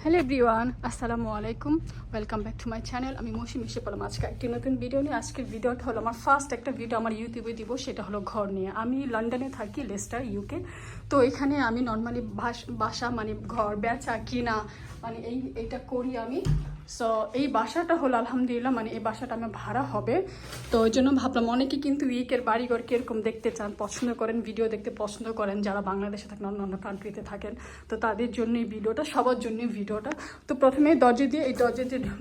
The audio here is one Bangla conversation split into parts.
হ্যালো এভরিওয়ান, আসসালামু আলাইকুম। Welcome back to my channel. আমি মৌসুমী এসে পড়লাম আজকে একটি নতুন ভিডিও নিয়ে। আজকের ভিডিওটা হলো আমার ফার্স্ট একটা ভিডিও আমার ইউটিউবে দিব, সেটা হলো ঘর নিয়ে। আমি লন্ডনে থাকি, লেস্টার, ইউকে। তো এখানে আমি নর্মালি বাসা মানে ঘর বেচা কিনা মানে এইটা করি আমি। সো এই বাসাটা হলো আলহামদুলিল্লাহ মানে এই বাসাটা আমার ভাড়া হবে। তো ওই জন্য ভাবলাম, অনেকে কিন্তু উইকের বাড়িঘর কীরকম দেখতে চান, পছন্দ করেন, ভিডিও দেখতে পছন্দ করেন, যারা বাংলাদেশে থাকেন, অন্য কান্ট্রিতে থাকেন। তো তাদের জন্য এই ভিডিওটা, সবার জন্য ভিডিওটা। তো প্রথমে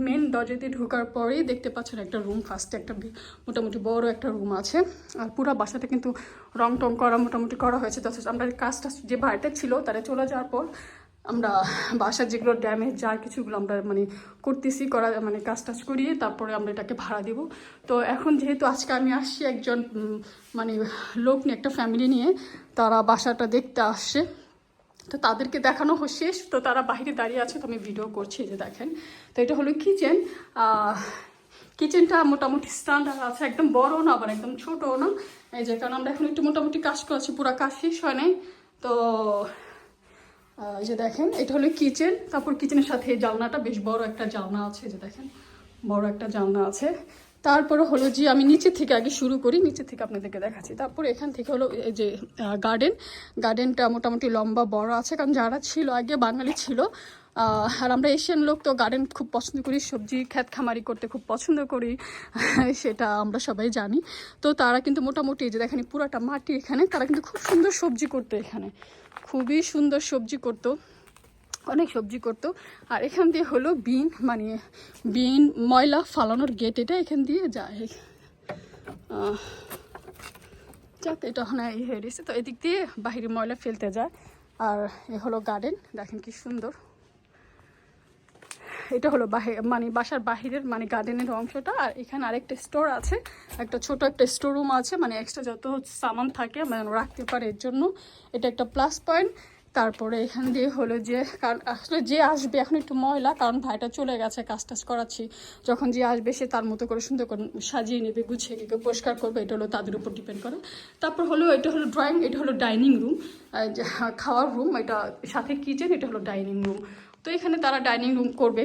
মেন দরজা দিয়ে ঢোকার পরেই দেখতে পাচ্ছেন একটা রুম। ফার্স্টে একটা মোটামুটি বড় একটা রুম আছে। আর পুরো বাসাটা কিন্তু রং টং করা মোটামুটি করা হয়েছে। তো আমরা কাজটা যে বাড়িটা ছিল তারা চলে যাওয়ার পর আমরা বাসার যেগুলো ড্যামেজ যা কিছুগুলো আমরা মানে করতেছি, মানে কাজ টাজ করিয়ে তারপরে আমরা এটাকে ভাড়া দিব। তো এখন যেহেতু আজকে আমি আসছি একজন মানে লোক নিয়ে, একটা ফ্যামিলি নিয়ে, তারা বাসাটা দেখতে আসছে। তো তাদেরকে দেখানো শেষ, তো তারা বাইরে দাঁড়িয়ে আছে, তো আমি ভিডিও করছি। যে দেখেন, তো এটা হলো কিচেন। কিচেনটা মোটামুটি স্ট্যান্ডার্ড আছে, একদম বড়ও না আবার একদম ছোটও না। এই যে কারণ আমরা এখন একটু মোটামুটি কাজ করছি, পুরো কাজ শেষ হয় নাই। তো এই যে দেখেন, এটা হলো কিচেন। তারপর কিচেনের সাথে এই জানলাটা, বেশ বড় একটা জানলা আছে। যে দেখেন, বড় একটা জানলা আছে। তারপরে হলো যে আমি নিচে থেকে আগে শুরু করি, নিচে থেকে আপনাদেরকে দেখাচ্ছি। তারপরে এখান থেকে হলো এই যে গার্ডেনটা মোটামুটি লম্বা বড় আছে, কারণ যারা ছিল আগে বাঙালি ছিল। আর আমরা এশিয়ান লোক, তো গার্ডেন খুব পছন্দ করি, সবজি ক্ষেত খামারি করতে খুব পছন্দ করি, সেটা আমরা সবাই জানি। তো তারা কিন্তু মোটামুটি যে দেখেন পুরাটা মাটি, এখানে তারা কিন্তু খুব সুন্দর সবজি করতো, এখানে খুবই সুন্দর সবজি করতো, অনেক সবজি করতো। আর এখান দিয়ে হলো বিন ময়লা ফালানোর গেট, এটা এখান দিয়ে যায়। যাক, এটা ওখানে হয়ে গেছে, তো এদিক দিয়ে বাহিরে ময়লা ফেলতে যায়। আর এ হলো গার্ডেন, দেখেন কি সুন্দর। এটা হলো মানে বাসার বাহিরের মানে গার্ডেনের অংশটা। আর এখানে আরেকটা স্টোর আছে, একটা ছোট একটা স্টোর রুম আছে, মানে এক্সট্রা যত সামান থাকে মানে রাখতে পারে, এর জন্য এটা একটা প্লাস পয়েন্ট। তারপরে এখান দিয়ে হলো যে, কারণ আসলে যে আসবে এখন একটু ময়লা, কারণ ভাইটা চলে গেছে, কাজ টাজ করাচ্ছি। যখন যে আসবে সে তার মতো করে সুন্দর করে সাজিয়ে নেবে, গুছিয়ে নেবে, পরিষ্কার করবে, এটা হলো তাদের উপর ডিপেন্ড করে। তারপর হলো এটা হলো ড্রয়িং, এটা হলো ডাইনিং রুম, খাওয়ার রুম, এটা সাথে কিচেন, এটা হলো ডাইনিং রুম। তো এখানে তারা ডাইনিং রুম করবে,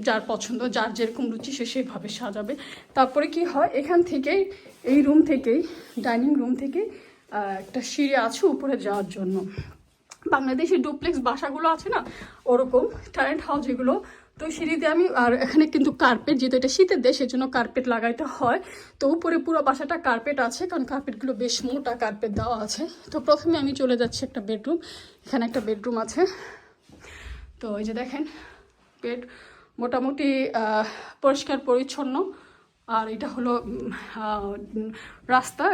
যার পছন্দ, যার যেরকম রুচি সে সেভাবে সাজাবে। তারপরে কি হয়, এখান থেকেই এই রুম থেকেই ডাইনিং রুম থেকে একটা সিঁড়ি আছে উপরে যাওয়ার জন্য। বাংলাদেশি ডুপ্লেক্স বাসাগুলো আছে না, ওরকম টেনেন্ট হাউস যেগুলো। তো সিঁড়িতে আমি, আর এখানে কিন্তু কার্পেট, যেহেতু এটা শীতের দেশ সেজন্য কার্পেট লাগাইতে হয়। তো উপরে পুরো বাসাটা কার্পেট আছে, কারণ কার্পেটগুলো বেশ মোটা কার্পেট দেওয়া আছে। তো প্রথমে আমি চলে যাচ্ছি একটা বেডরুম, এখানে একটা বেডরুম আছে। তো এই যে দেখেন, বেড মোটামুটি পরিষ্কার পরিচ্ছন্ন। আর এটা হলো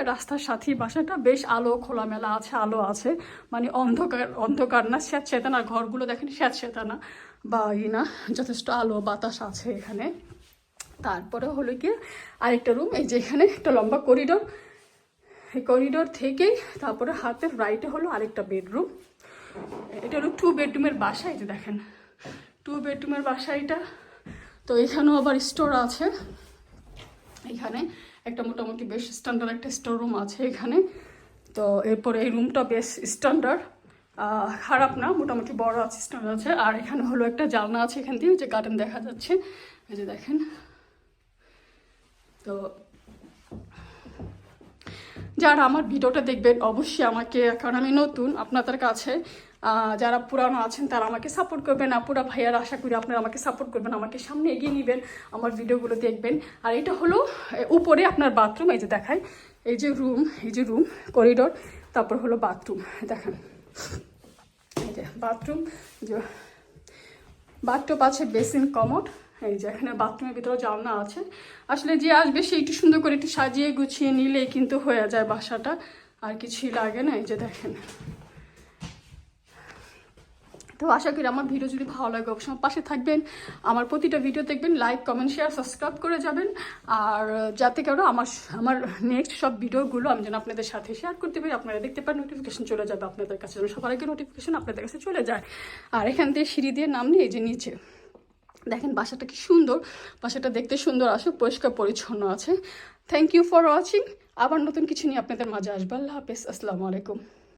রাস্তার সাথেই বাসাটা, বেশ আলো খোলামেলা আছে, আলো আছে, মানে অন্ধকার না, স্যাঁতস্যাঁতে না। ঘরগুলো দেখেন স্যাঁতস্যাঁতে না বা না, যথেষ্ট আলো বাতাস আছে এখানে। তারপরে হলো গিয়ে আরেকটা রুম, এই যে এখানে একটা লম্বা করিডোর, এই করিডোর থেকেই তারপরে হাতের রাইটে হলো আরেকটা বেডরুম। এটা হলো 2 বেডরুমের বাসা। এই যে দেখেন, 2 বেডরুমের বাসা এটা। তো এখানেও আবার স্টোর আছে, এখানে একটা মোটামুটি বেশ স্ট্যান্ডার্ড একটা স্টোর রুম আছে এখানে। তো এরপরে এই রুমটা বেশ স্ট্যান্ডার্ড, খারাপ না, মোটামুটি বড় আছে, স্ট্যান্ডার্ড আছে। আর এখানে হলো একটা জানলা আছে, এখান দিয়ে যে গার্ডেন দেখা যাচ্ছে, এই যে দেখেন। তো যারা আমার ভিডিওটা দেখবেন অবশ্যই আমাকে, কারণ আমি নতুন আপনাদের কাছে, যারা পুরানো আছেন তারা আমাকে সাপোর্ট করবেন। পুরা ভাইয়ার আশা করি আপনারা আমাকে সাপোর্ট করবেন, আমাকে সামনে এগিয়ে নেবেন, আমার ভিডিওগুলো দেখবেন। আর এটা হলো উপরে আপনার বাথরুম, এই যে দেখায়, এই যে রুম করিডোর, তারপর হলো বাথরুম, দেখেন এই যে বাথরুম, যে বাথটব আছে, বেসিন, কমোড। এই যে এখানে বাথরুমের ভিতরে জানলা আছে। আসলে যে আসবে সে একটু সুন্দর করে একটু সাজিয়ে গুছিয়ে নিলেই কিন্তু হয়ে যায় বাসাটা, আর কিছুই লাগে না। এই যে দেখেন। তো আশা করি আমার ভিডিও যদি ভালো লাগে অবশ্যই আমার পাশে থাকবেন, আমার প্রতিটা ভিডিও দেখবেন, লাইক কমেন্ট শেয়ার সাবস্ক্রাইব করে যাবেন। আর যাতে করে আমার নেক্সট সব ভিডিওগুলো আমি যেন আপনাদের সাথে শেয়ার করতে পারি, আপনারা দেখতে পারেন, নোটিফিকেশন চলে যাবে আপনাদের কাছে, যেন সবার আগে নোটিফিকেশন আপনাদের কাছে চলে যায়। আর এখান দিয়ে সিঁড়ি দিয়ে নামলে এই যে নিচে দেখেন বাসাটা কি সুন্দর, বাসাটা দেখতে সুন্দর আসে, পরিষ্কার পরিচ্ছন্ন আছে। Thank you for watching. আবার নতুন কিছু নিয়ে আপনাদের মাঝে আসবো। আল্লাহ হাফেজ, আসসালামু আলাইকুম।